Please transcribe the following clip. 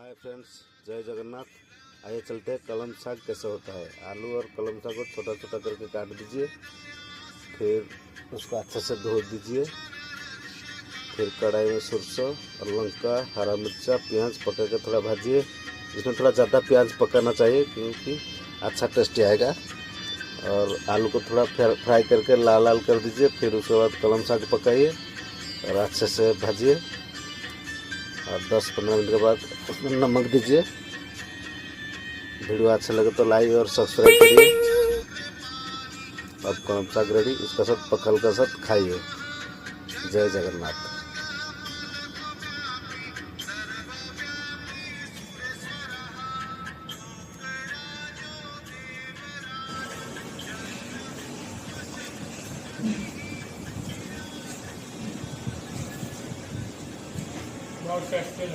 Hi friends, जय जगन्नाथ। आइए चलते हैं कलम साग कैसे होता है। आलू और कलम साग को छोटा छोटा करके काट दीजिए, फिर उसको अच्छे से धो दीजिए। फिर कढ़ाई में सरसों और लंका, हरा मिर्चा, प्याज पका के थोड़ा भाजिए। इसमें थोड़ा ज़्यादा प्याज पकाना चाहिए क्योंकि अच्छा टेस्ट आएगा। और आलू को थोड़ा फ्राई करके लाल लाल कर दीजिए। फिर उसके बाद कलम साग पकाइए और अच्छे से भाजिए। और 10-15 मिनट के बाद उसमें नमक दीजिए। वीडियो अच्छा लगे तो लाइक और सब्सक्राइब करिए। अब कलम साग रेडी, उसका साथ पकल का साथ खाइए। जय जगन्नाथ। बहुत टेस्टी है।